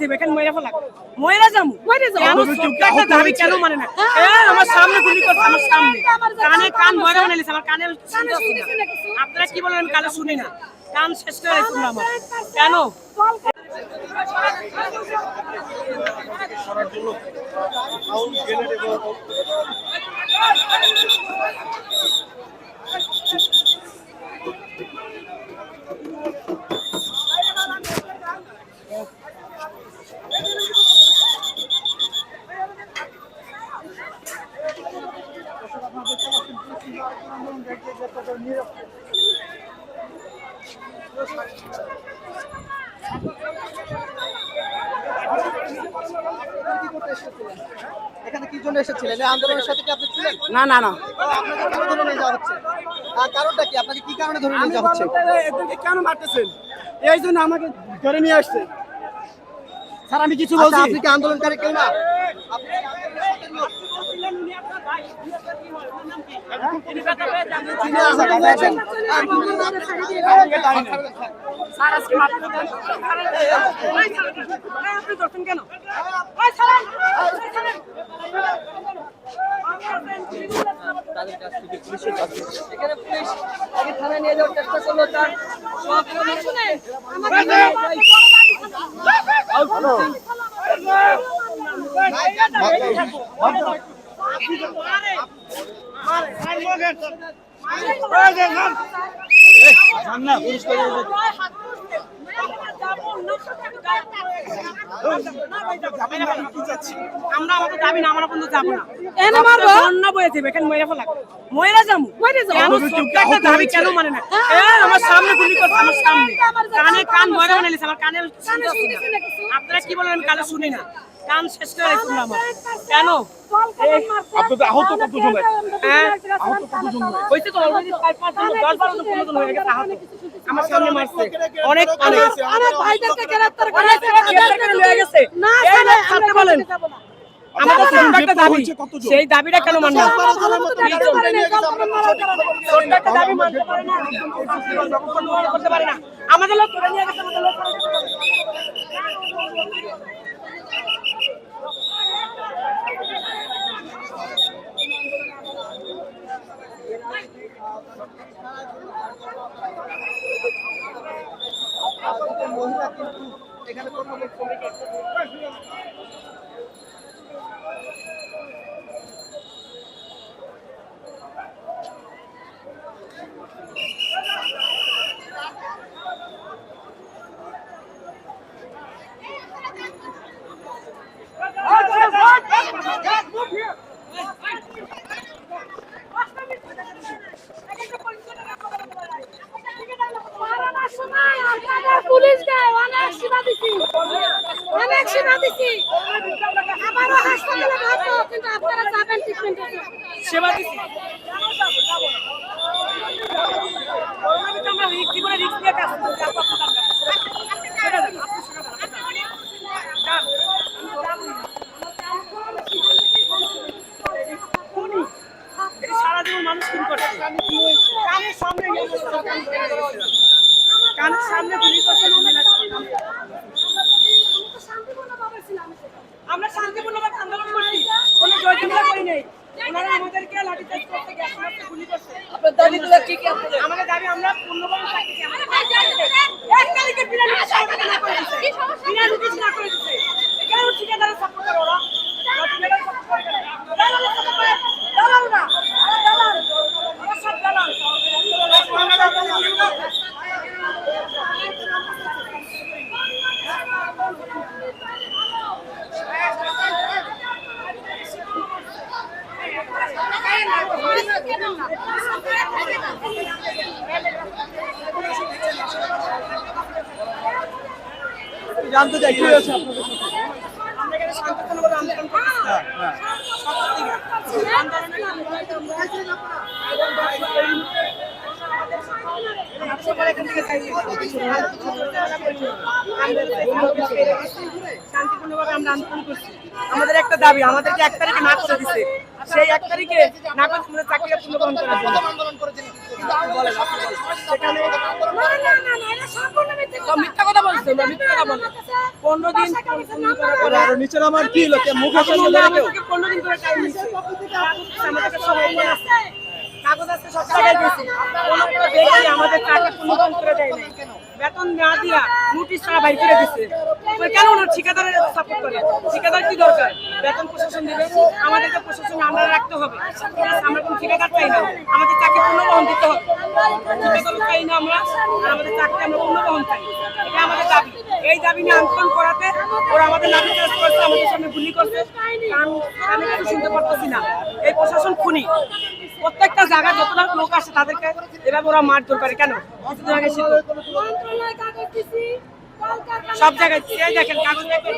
দেবে এখানে ময়রা যামু দাবি কেন মানে না আমার সামনে গুলি করছে আমার সামনে কানে কান ময়রা বানাইছে আমার কানে আপনারা কি বলেন কানে শুনি না কান শেষ করে শুনলাম আমার কেন এখানে কি জন্য এসেছিলেন আন্দোলনের সাথে কি আপনি ছিলেন না না না আপনাকে কেন ধরে নিয়ে যাওয়া হচ্ছে কারণটা কি আপনাকে কি কারণে ধরে নিয়ে যাওয়া হচ্ছে এদেরকে কেন মারতেছেন এই জন্য আমাকে ধরে নিয়ে আসছে স্যার আমি কিছু বলছি আপনি কি আন্দোলনকারী কেউ না কেন এখানে পুলিশ আগে থানায় নিয়ে যাওয়ার চেষ্টা করলো তার আমরা আমাদের দাবি না আমরা কিন্তু যাবো না বন্যা বয়ে দেবে এখানে ময়রা যামু একটা দাবি কেন মানে না আমার সামনে গুলি করছে আমার সামনে কানে কান ময়রা বানাইছে আমার কানে আপনারা কি বলেন কানে শুনি না কান শেষ করে শুনলাম আমার কেন আপনাদের আহত কতজন আহত কতজন হইছে তো অলরেডি 4-5 জন 10-12 জন 15 জন হয়ে গেছে আহত আমার সামনে মারছে অনেক অনেক ভাইদেরকে গ্রেফতার করে লয়ে গেছে না ছাড়তে বলেন আমাদের ছোট্ট একটা দাবি সেই দাবিটা কেন মানব না ছোট্ট একটা দাবি মানতে পারে না করতে পারে না আমাদের লোক ধরে নিয়ে গেছে আমাদের লোক মহিলা কিন্তু এখানে কথা বলছে পুলিশ গায়ে অনেক সেবা দিছি আবারও হাসপাতালে ভর্তি কিন্তু আপনারা যাবেন ট্রিটমেন্টে সেবা দিছি আমরা জীবনে রিস্ক নিয়ে কাজ করছি সারাদিন মানুষ খুন করছে কানের সামনে গুলি করছে আমরা শান্তিপূর্ণভাবে আন্দোলন করছি কোনো জয়যুক্ত করি নাই ওনারা আমাদেরকে লাঠিচার্জ করতে গ্যাস মারতে গুলি করছে আপনার দাবিগুলো কি কি আপনাদের আমাদের দাবি আমরা পূর্ণভাবে চাকরি চাই আমাদের এক তারিখে বিনা সরকার না করে দিয়েছে বিনা নোটিশ না করে দিয়েছে কেন ঠিকাদারের সাপোর্ট করে ওরা ঠিকাদারের সাপোর্ট করে দালাল সাপোর্ট করে দালাল না দালাল ওরা সব দালাল জানতে চাই কি হয়েছে আপনাদের সাথে আমরা এখানে শান্তিপূর্ণভাবে আন্দোলন শান্তিপূর্ণভাবে আমরা আন্দোলন করছি আমাদের একটা দাবি আমাদেরকে 1 তারিখে না করে দিচ্ছে সেই 1 তারিখে না করে আমরা চাকরিটা পূর্ণ গ্রহণ করার জন্য আন্দোলন করেছেন কিন্তু আপনি বলেন সেখানে না না না এটা সম্পূর্ণ মিথ্যা তো মিথ্যা কথা বলছে, ওরা মিথ্যা কথা বলে। 15 দিন ফোন করার পরে আর নিচে আমার কি লোকে মুখ আছে এখন ধরে কেউ আমাদেরকে 15 দিন করে টাইম দিচ্ছে। আমাদেরকে সব ওপেন আছে, কাগজ আছে, সব জায়গায় দিয়েছে। কোনো ব্যক্তি আমাদের টাকা পূর্ণ করে দেয় নাই, বেতন না দিয়া নোটিশ ছাড়া বাইর করে দিচ্ছে। তো কেন ওনার ঠিকাদারের সাপোর্ট করে? ঠিকাদার কি দরকার? বেতন প্রশাসন দিবে, আমাদেরকে প্রশাসন আমরা রাখতে হবে। আমরা কোনো ঠিকাদার চাই না, আমাদের চাকরি পুনর্বহন দিতে হবে। ঠিকাদার চাই না আমরা, আর আমাদের চাকরি আমরা পুনর্বহন চাই, এটা আমাদের দাবি। এই দাবি নিয়ে আন্দোলন করাতে ওরা আমাদের লাঠি চার্জ করছে, আমাদের সামনে গুলি করছে। আমি কিছু শুনতে পারতেছি না। এই প্রশাসন খুনি। প্রত্যেকটা জায়গায় যতটা লোক আসে তাদেরকে এভাবে ওরা মারধর করে কেন? কিছুদিন আগে ছিল মন্ত্রণালয় কাগজ দিছি, কলকারখানা সব জায়গায়, এই দেখেন কাগজ দেখেন।